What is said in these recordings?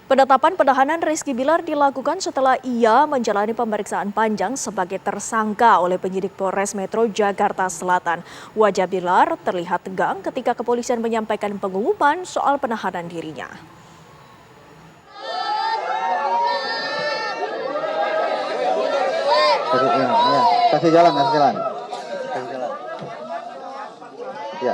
Penetapan penahanan Rizky Bilar dilakukan setelah ia menjalani pemeriksaan panjang sebagai tersangka oleh penyidik Polres Metro Jakarta Selatan. Wajah Bilar terlihat tegang ketika kepolisian menyampaikan pengumuman soal penahanan dirinya. Kasih jalan. Ya.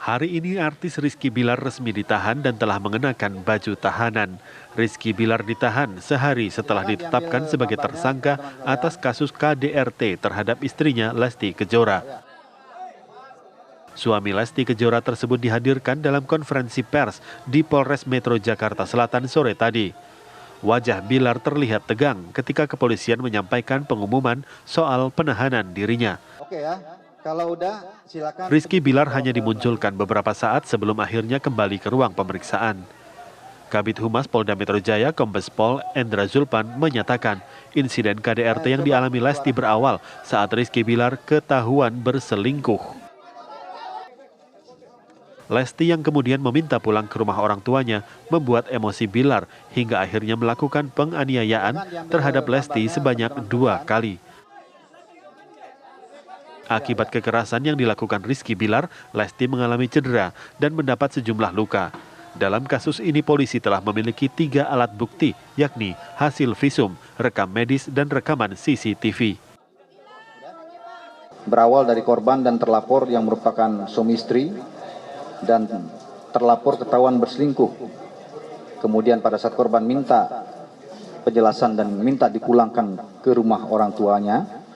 Hari ini artis Rizky Bilar resmi ditahan dan telah mengenakan baju tahanan. Rizky Bilar ditahan sehari setelah ditetapkan sebagai tersangka atas kasus KDRT terhadap istrinya Lesti Kejora. Suami Lesti Kejora tersebut dihadirkan dalam konferensi pers di Polres Metro Jakarta Selatan sore tadi. Wajah Bilar terlihat tegang ketika kepolisian menyampaikan pengumuman soal penahanan dirinya. Oke ya. Kalau udah, silakan. Rizky Bilar hanya dimunculkan beberapa saat sebelum akhirnya kembali ke ruang pemeriksaan. Kabid Humas Polda Metro Jaya Kombes Pol Endra Zulpan menyatakan insiden KDRT yang dialami Lesti berawal saat Rizky Bilar ketahuan berselingkuh. Lesti yang kemudian meminta pulang ke rumah orang tuanya membuat emosi Bilar hingga akhirnya melakukan penganiayaan terhadap Lesti sebanyak 2 kali. Akibat kekerasan yang dilakukan Rizky Bilar, Lesti mengalami cedera dan mendapat sejumlah luka. Dalam kasus ini polisi telah memiliki 3 alat bukti, yakni hasil visum, rekam medis, dan rekaman CCTV. Berawal dari korban dan terlapor yang merupakan suami istri dan terlapor ketahuan berselingkuh. Kemudian pada saat korban minta penjelasan dan minta dipulangkan ke rumah orang tuanya,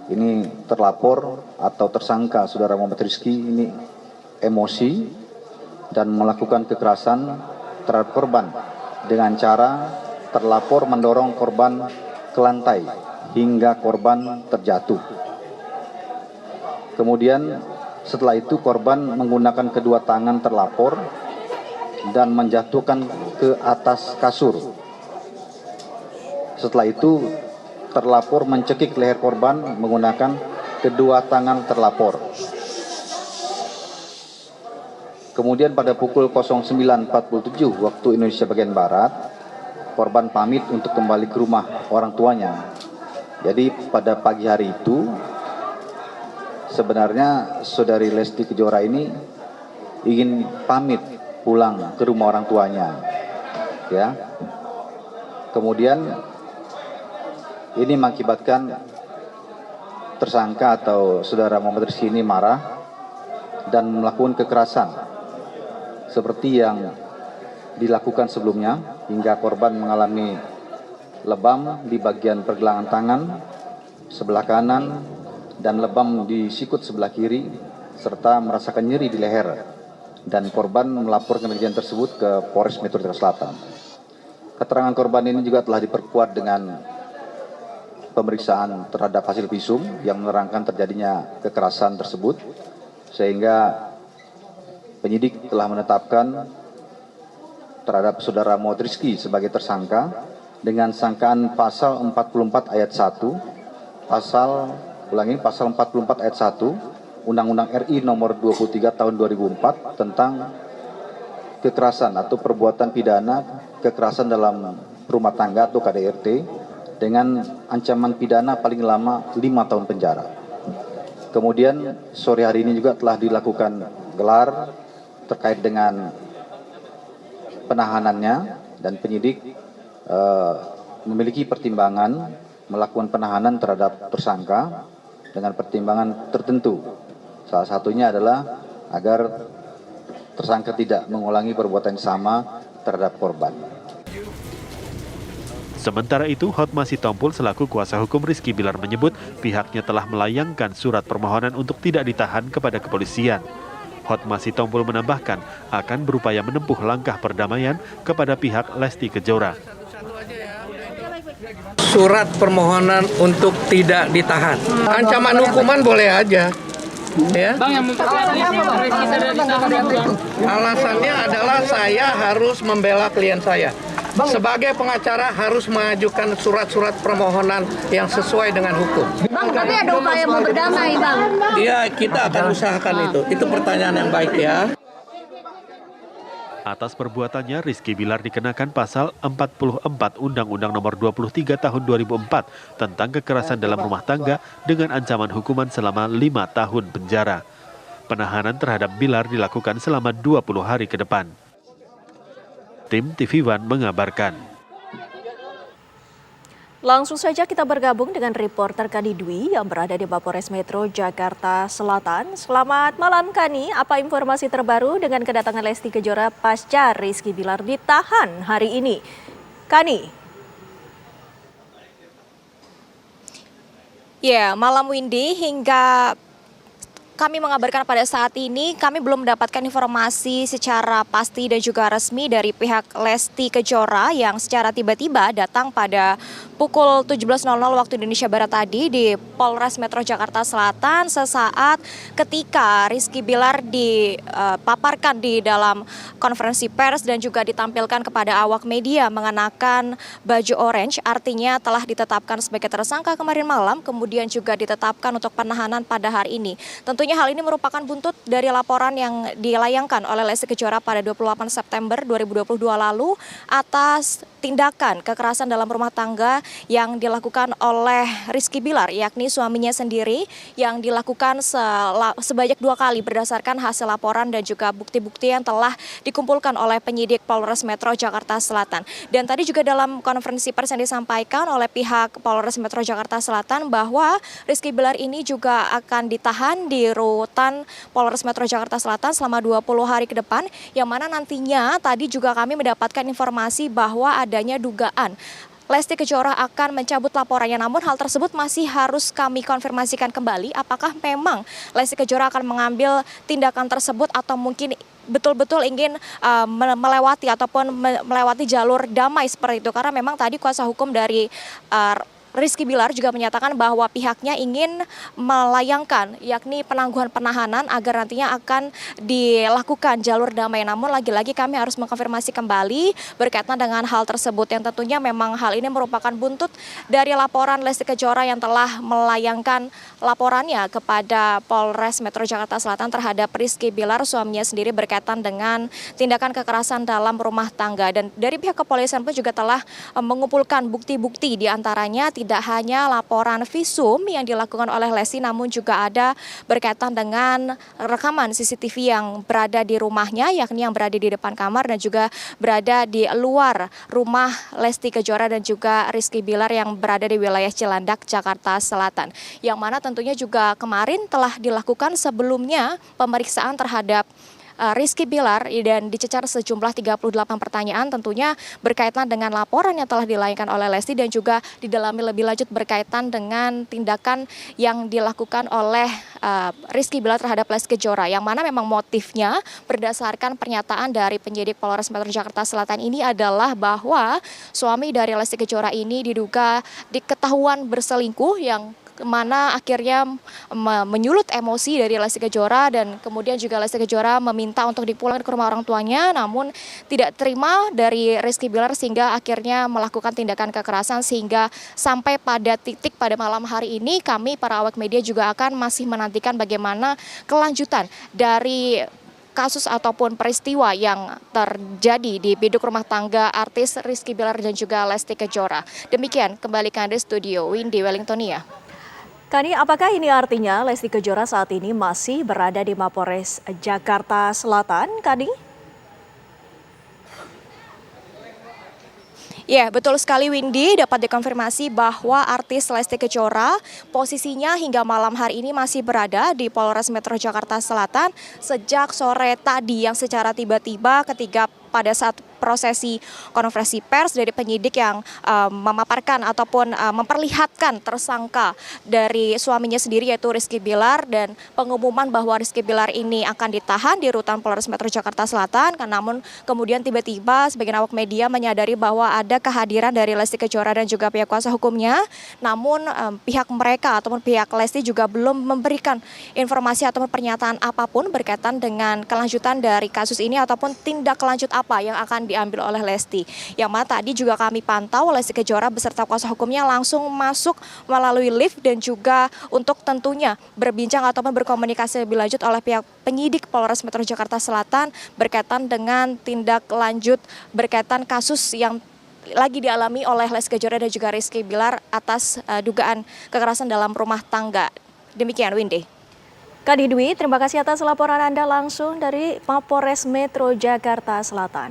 ini terlapor atau tersangka saudara Muhammad Rizky ini emosi dan melakukan kekerasan terhadap korban dengan cara terlapor mendorong korban ke lantai hingga korban terjatuh. Kemudian setelah itu korban menggunakan kedua tangan terlapor dan menjatuhkan ke atas kasur. Setelah itu terlapor mencekik leher korban menggunakan kedua tangan terlapor. Kemudian pada pukul 09.47 waktu Indonesia bagian Barat, korban pamit untuk kembali ke rumah orang tuanya. Jadi pada pagi hari itu, sebenarnya saudari Lesti Kejora ini ingin pamit pulang ke rumah orang tuanya. Ya. Kemudian ini mengakibatkan tersangka atau saudara Muhammad Rizky ini marah dan melakukan kekerasan seperti yang dilakukan sebelumnya hingga korban mengalami lebam di bagian pergelangan tangan sebelah kanan dan lebam di sikut sebelah kiri serta merasakan nyeri di leher, dan korban melaporkan kejadian tersebut ke Polres Metro Jakarta Selatan. Keterangan korban ini juga telah diperkuat dengan pemeriksaan terhadap hasil visum yang menerangkan terjadinya kekerasan tersebut, sehingga penyidik telah menetapkan terhadap saudara Muhammad Rizky sebagai tersangka dengan sangkaan pasal 44 ayat 1, pasal 44 ayat 1 Undang-Undang RI nomor 23 tahun 2004 tentang kekerasan atau perbuatan pidana kekerasan dalam rumah tangga atau KDRT dengan ancaman pidana paling lama 5 tahun penjara. Kemudian sore hari ini juga telah dilakukan gelar terkait dengan penahanannya, dan penyidik memiliki pertimbangan melakukan penahanan terhadap tersangka dengan pertimbangan tertentu. Salah satunya adalah agar tersangka tidak mengulangi perbuatan yang sama terhadap korban. Sementara itu, Hotma Sitompul selaku kuasa hukum Rizky Bilar menyebut pihaknya telah melayangkan surat permohonan untuk tidak ditahan kepada kepolisian. Hotma Sitompul menambahkan akan berupaya menempuh langkah perdamaian kepada pihak Lesti Kejora. Surat permohonan untuk tidak ditahan. Ancaman hukuman boleh aja. Ya. Bang, yang memperkuat kita dari Bang. Alasannya adalah saya harus membela klien saya. Sebagai pengacara harus mengajukan surat-surat permohonan yang sesuai dengan hukum. Bang, tapi ada upaya mau berdamai, Bang. Iya, kita akan usahakan itu. Itu pertanyaan yang baik ya. Atas perbuatannya, Rizky Bilar dikenakan pasal 44 Undang-Undang Nomor 23 Tahun 2004 tentang kekerasan dalam rumah tangga dengan ancaman hukuman selama 5 tahun penjara. Penahanan terhadap Bilar dilakukan selama 20 hari ke depan. Tim TV One mengabarkan. Langsung saja kita bergabung dengan reporter Kani Dwi yang berada di Mapolres Metro Jakarta Selatan. Selamat malam Kani, apa informasi terbaru dengan kedatangan Lesti Kejora pasca Rizky Bilar ditahan hari ini? Kani. Ya, malam Windy, hingga kami mengabarkan pada saat ini kami belum mendapatkan informasi secara pasti dan juga resmi dari pihak Lesti Kejora yang secara tiba-tiba datang pada pukul 17.00 waktu Indonesia Barat tadi di Polres Metro Jakarta Selatan sesaat ketika Rizky Bilar dipaparkan di dalam konferensi pers dan juga ditampilkan kepada awak media mengenakan baju orange, artinya telah ditetapkan sebagai tersangka kemarin malam, kemudian juga ditetapkan untuk penahanan pada hari ini. Tentunya hal ini merupakan buntut dari laporan yang dilayangkan oleh Lesti Kejora pada 28 September 2022 lalu atas tindakan kekerasan dalam rumah tangga yang dilakukan oleh Rizky Bilar, yakni suaminya sendiri, yang dilakukan sebanyak 2 kali berdasarkan hasil laporan dan juga bukti-bukti yang telah dikumpulkan oleh penyidik Polres Metro Jakarta Selatan. Dan tadi juga dalam konferensi pers yang disampaikan oleh pihak Polres Metro Jakarta Selatan bahwa Rizky Bilar ini juga akan ditahan di rutan Polres Metro Jakarta Selatan selama 20 hari ke depan, yang mana nantinya tadi juga kami mendapatkan informasi bahwa adanya dugaan Lesti Kejora akan mencabut laporannya, namun hal tersebut masih harus kami konfirmasikan kembali apakah memang Lesti Kejora akan mengambil tindakan tersebut atau mungkin betul-betul ingin melewati ataupun melewati jalur damai seperti itu, karena memang tadi kuasa hukum dari Rizky Bilar juga menyatakan bahwa pihaknya ingin melayangkan yakni penangguhan penahanan agar nantinya akan dilakukan jalur damai. Namun lagi-lagi kami harus mengkonfirmasi kembali berkaitan dengan hal tersebut yang tentunya memang hal ini merupakan buntut dari laporan Lesti Kejora yang telah melayangkan laporannya kepada Polres Metro Jakarta Selatan terhadap Rizky Bilar suaminya sendiri berkaitan dengan tindakan kekerasan dalam rumah tangga. Dan dari pihak kepolisian pun juga telah mengumpulkan bukti-bukti, diantaranya tidak hanya laporan visum yang dilakukan oleh Lesti, namun juga ada berkaitan dengan rekaman CCTV yang berada di rumahnya, yakni yang berada di depan kamar dan juga berada di luar rumah Lesti Kejora dan juga Rizky Bilar yang berada di wilayah Cilandak, Jakarta Selatan. Yang mana tentunya juga kemarin telah dilakukan sebelumnya pemeriksaan terhadap Rizky Bilar dan dicecar sejumlah 38 pertanyaan tentunya berkaitan dengan laporan yang telah dilayangkan oleh Lesti dan juga didalami lebih lanjut berkaitan dengan tindakan yang dilakukan oleh Rizky Bilar terhadap Lesti Kejora, yang mana memang motifnya berdasarkan pernyataan dari penyidik Polres Metro Jakarta Selatan ini adalah bahwa suami dari Lesti Kejora ini diduga diketahuan berselingkuh, yang mana akhirnya menyulut emosi dari Lesti Kejora dan kemudian juga Lesti Kejora meminta untuk dipulangkan ke rumah orang tuanya, namun tidak terima dari Rizky Bilar sehingga akhirnya melakukan tindakan kekerasan, sehingga sampai pada titik pada malam hari ini kami para awak media juga akan masih menantikan bagaimana kelanjutan dari kasus ataupun peristiwa yang terjadi di biduk rumah tangga artis Rizky Bilar dan juga Lesti Kejora. Demikian, kembali ke Anda studio, Windy Wellingtonia. Kani, apakah ini artinya Lesti Kejora saat ini masih berada di Mapolres Jakarta Selatan, Kani? Ya, betul sekali Windy, dapat dikonfirmasi bahwa artis Lesti Kejora posisinya hingga malam hari ini masih berada di Polres Metro Jakarta Selatan sejak sore tadi, yang secara tiba-tiba ketika pada saat prosesi konferensi pers dari penyidik yang memaparkan ataupun memperlihatkan tersangka dari suaminya sendiri yaitu Rizky Bilar dan pengumuman bahwa Rizky Bilar ini akan ditahan di rutan Polres Metro Jakarta Selatan. Namun kemudian tiba-tiba sebagian awak media menyadari bahwa ada kehadiran dari Lesti Kejora dan juga pihak kuasa hukumnya. Namun pihak mereka ataupun pihak Lesti juga belum memberikan informasi ataupun pernyataan apapun berkaitan dengan kelanjutan dari kasus ini ataupun tindak lanjut apa yang akan diambil oleh Lesti. Yang mana tadi juga kami pantau Lesti Kejora beserta kuasa hukumnya langsung masuk melalui lift dan juga untuk tentunya berbincang ataupun berkomunikasi lebih lanjut oleh pihak penyidik Polres Metro Jakarta Selatan berkaitan dengan tindak lanjut berkaitan kasus yang lagi dialami oleh Lesti Kejora dan juga Rizky Bilar atas dugaan kekerasan dalam rumah tangga. Demikian Windy. Kak Didwi, terima kasih atas laporan Anda langsung dari Mapolres Metro Jakarta Selatan.